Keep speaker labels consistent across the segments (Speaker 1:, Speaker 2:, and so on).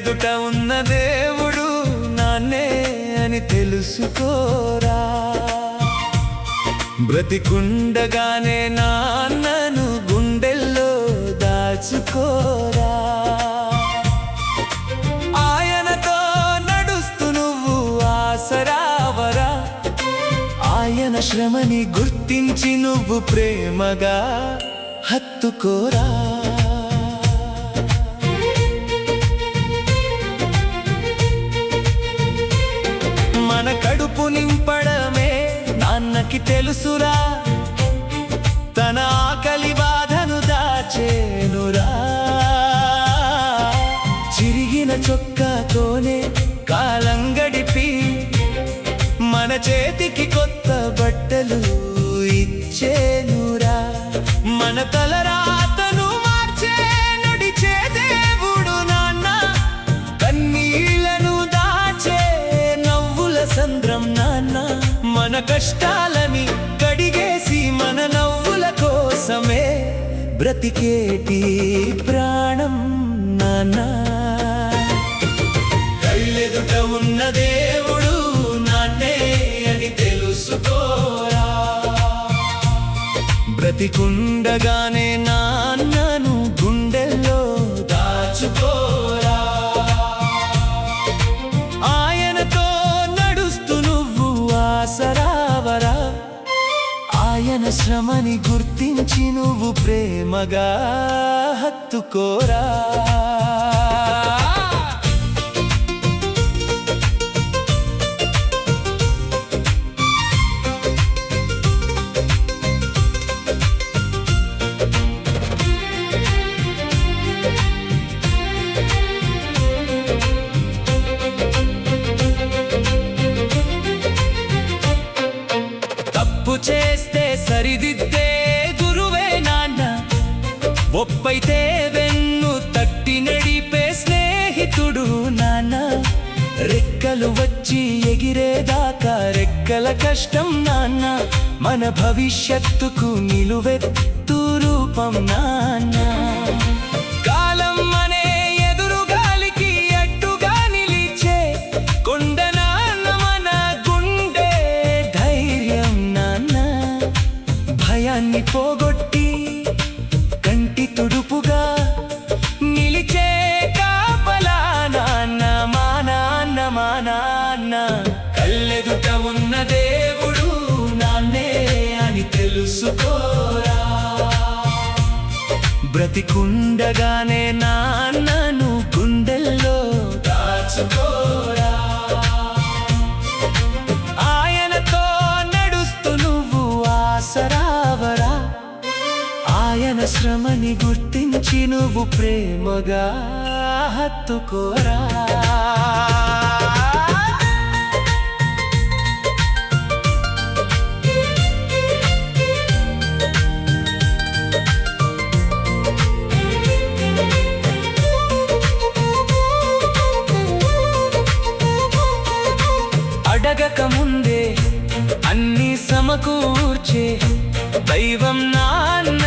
Speaker 1: కళ్ళెదుట ఉన్న దేవుడు నాన్నే అని తెలుసుకోరా. బ్రతికుండగానే నాన్నను గుండెల్లో దాచుకోరా. ఆయనతో నడుస్తూ నువ్వు ఆసరావరా. ఆయన శ్రమని గుర్తించి నువ్వు ప్రేమగా హత్తుకోరా. మన కడుపు నింపడమే నాన్నకి తెలుసురా. తన ఆకలి బాధను దాచేనురా. చిరిగిన చొక్కాతోనే కాలం గడిపి మన చేతికి కొత్త బట్టలు ఇచ్చేనురా. మన తలరాతను మార్చే నడిచే దేవుడు నాన్న. కన్నీళ్లను దాచే నవ్వుల సంద్రం నాన్న. మన కష్టాలని కడిగేసి మన నవ్వుల కోసమే బ్రతికేటి ప్రాణం నాన్న. కళ్ళెదుట ఉన్న దేవుడు నాన్నే అని తెలుసుకోరా. బ్రతికుండగానే నాన్నను గుండెల్లో దాచుకోరా. ఆయనతో నడుస్తూ నువ్వు ఆసరావరా. ఆయన శ్రమని గుర్తించి నువ్వు ప్రేమగా హత్తుకోరా. చేస్తే సరిదిద్దే గురువే నాన్న. ఒప్పైతే వెన్ను తట్టి నడిపే స్నేహితుడు నాన్న. రెక్కలు వచ్చి ఎగిరేదాకా రెక్కల కష్టం నాన్న. మన భవిష్యత్తుకు నిలువెత్తు రూపం నాన్న. కాలం అనే ఎదురుగాలికి అడ్డుగా నిలిచే కొండ నాన్న. మన గుండె ధైర్యం నాన్న. భయాన్ని పోగొట్టి కంటి తుడుపుగా నిలిచే కాపలా నాన్న. మా నాన్న మా నాన్న. కళ్ళెదుట ఉన్న దేవుడు నాన్నే అని తెలుసుకోరా. బ్రతికుండగానే నాన్నను గుండెల్లో దాచుకోరా. ఆయనతో నడుస్తూ నువ్వు ఆసరావరా. ఆయన శ్రమని గుర్తించి నువ్వు ప్రేమగా హత్తుకోరా. అడగక ముందే అన్ని సమకూర్చే దైవం నాన్న.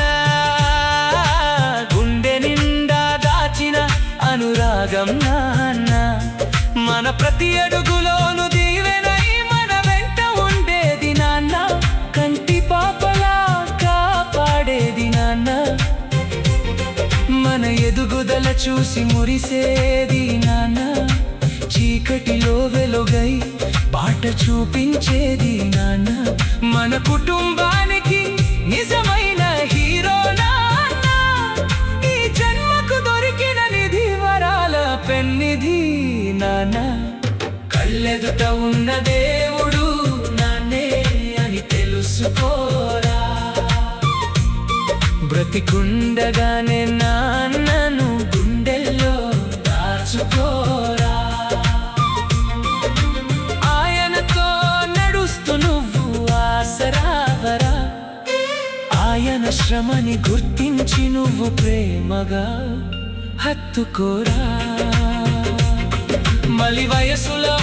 Speaker 1: గుండె నిండా దాచిన అనురాగం నాన్న. మన ప్రతి అడుగులోను దీవెనై మన వెంట ఉండేది నాన్న. కంటి పాపలా కాపాడేది నాన్న. మన ఎదుగుదల చూసి మురిసేది నాన్న. చీకటిలో వెలుగై బాట చూపించేది నాన్న. మన కుటుంబానికి నిజమైన హీరో నాన్న. ఈ జన్మకు దొరికిన నిధి వరాల పెన్నిధి నాన్న. కళ్ళెదుట ఉన్న దేవుడు నాన్నే అని తెలుసుకోరా. బ్రతికుండగానే నాన్నను గుండెల్లో దాచుకోరా. ఆయనతో నడుస్తూ నువ్వు ఆసరావరా. ఆయన శ్రమని గుర్తించి నువ్వు ప్రేమగా హత్తుకోరా. మలి వయసులో